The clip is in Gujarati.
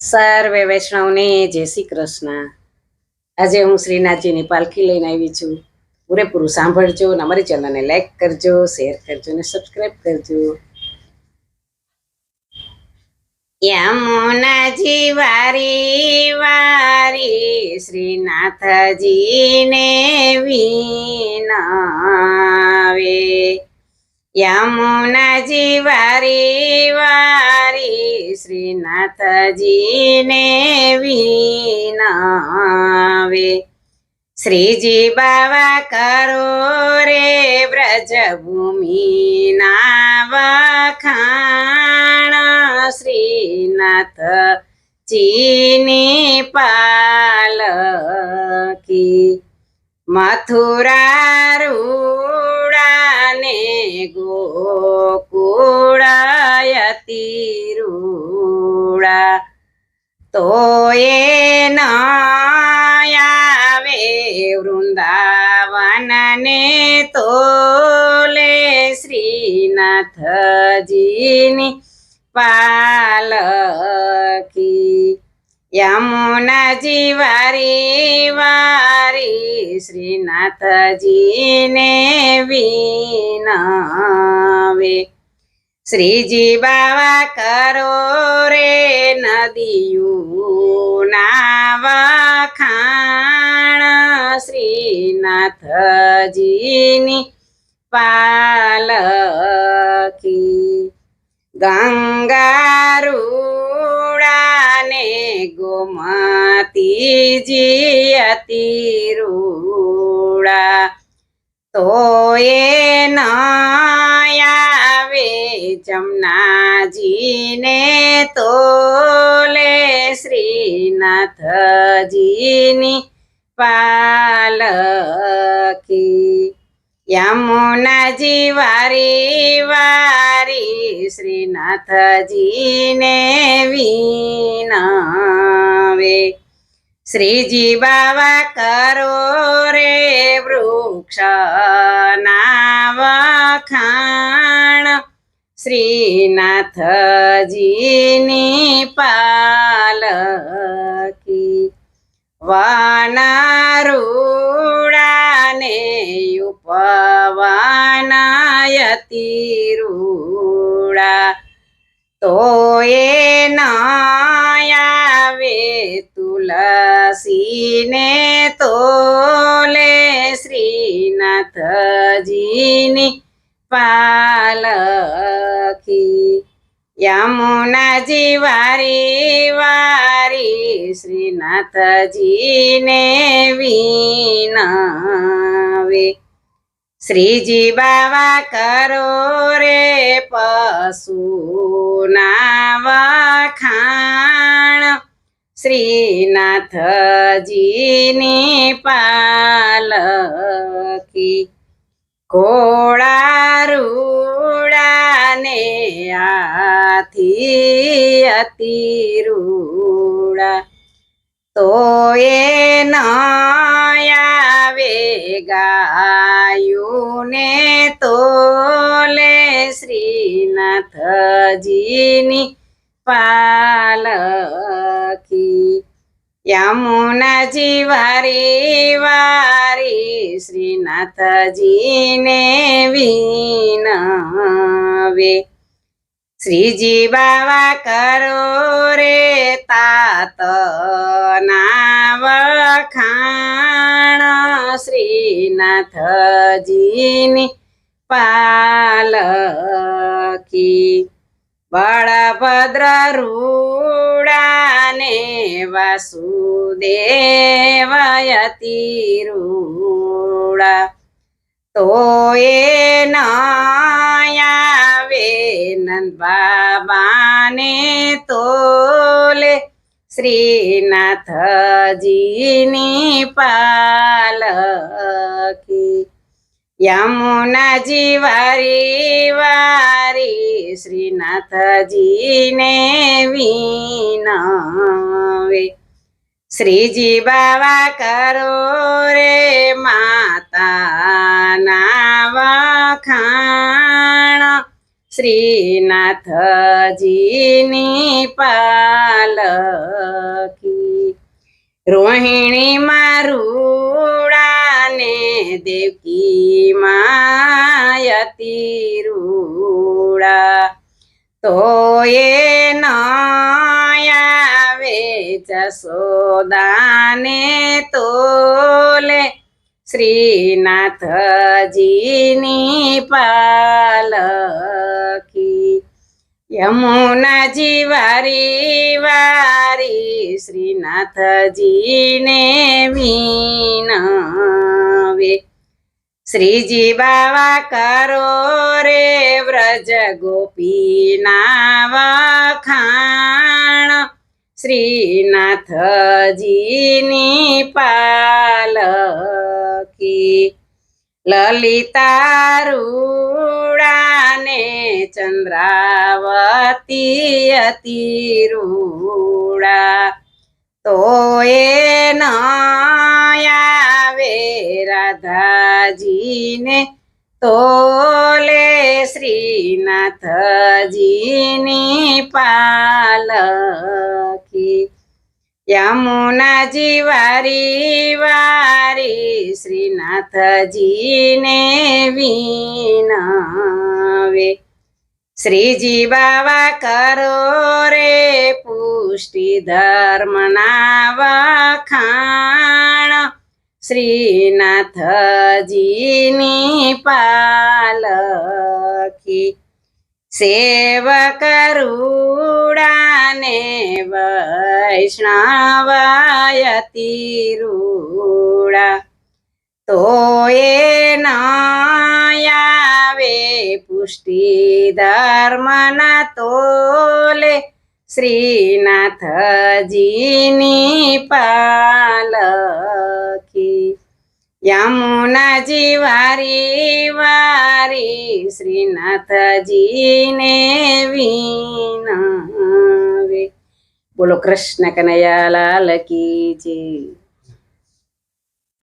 સર્વે વૈષ્ણવને જય શ્રી કૃષ્ણ। આજે હું શ્રીનાથજીની પાલખી લઈને આવી છું। પૂરેપૂરું સાંભળજો અને અમારી ચેનલને લાઈક કરજો, શેર કરજો અને સબસ્ક્રાઈબ કરજો। યમુનાજી વારી વારી શ્રીનાથજીને વિનાવે। યમુનાજી વારી વારી શ્રીનાથજીને વિનાવે। શ્રીજી બાવા કરો રે બ્રજભૂમિના વખાણ। શ્રીનાથજીની પાલકી મથુરા રૂડાને ગોકુળયતી રૂડા તો એ ન આવે વૃંદાવનને તોલે। શ્રીનાથજીની પાલકી યમુનાજી વારી વારી શ્રીનાથજીને વિનાવે। શ્રીજી બાવા કરો રે નદીયુના વખાણ। શ્રીનાથજીની પાલકી ગંગા રૂડાને ગોમતીજી અતિ રૂડા તો એ ન આવે જમનાજીને તોલે। શ્રીનાથજીની પાલકી યમુનાજી વારી વારી શ્રીનાથજીને વિનાવે। શ્રીજી બાવા કરો રે વૃક્ષના વખાણ। શ્રીનાથજીની પાલકી વનરૂડાને ઉપવનયતી રૂડા તો એ ન આવે તુલસીને તોલે। શ્રીનાથજીની પાલકી યમુનાજી વારી વારી શ્રીનાથજીને વિનાવે। શ્રીજી બાવા કરો રે પશુના વખાણ। શ્રીનાથજીની પાલકી ઘોડા રૂડાને હાથી અતિ રૂડા તો એ ન આવે ગાયુને તોલે। શ્રીનાથજીની પાલકી યમુનાજી વારી વારી શ્રીનાથજીને વિનાવે। શ્રીજી બાવા કરો રે તાતના વખાણ। શ્રીનાથજીની પાલકી બળભદ્ર રૂડાને વાસુદેવયતી રૂડા તો એ ન આવે નંદ બાબાને તોલે। શ્રીનાથજીની પાલકી યમુનાજી વારી વારી શ્રીનાથજીને વિનાવે। શ્રીજી બાવા કરો રે માતાના વખાણ। શ્રીનાથજીની પાલ પાલકી રોહિણી મારુડાને દેવકી માયતી રૂડા તો એ ન આવે જશોદાને તોલે શ્રીનાથજીની પાલકી યમુનાજી વારી વારી શ્રીનાથજીને વિનવે શ્રીજી બાવા કરો રે વ્રજ ગોપીના વખાણ શ્રીનાથજીની પાલકી લલિતા રૂડાને ચંદ્રાવતી અતિ રૂડા તો એ ન આવે રાધાજીને તોલે શ્રીનાથજીની પાલકી યમુનાજી વારી વારી શ્રીનાથજીને વિનવે શ્રીજી બાવા કરો રે પુષ્ટિ ધર્મના વખાણ શ્રીનાથજીની પાલકી સેવક રૂડાને વૈષ્ણવયતી રૂડા તો એ ન આવે પુષ્ટિ ધર્મના તોલે શ્રીનાથજીની પાલકી યમુનાજી વારી વારી શ્રીનાથજીને વિનવે બોલો કૃષ્ણ કનૈયા લાલ કી જય।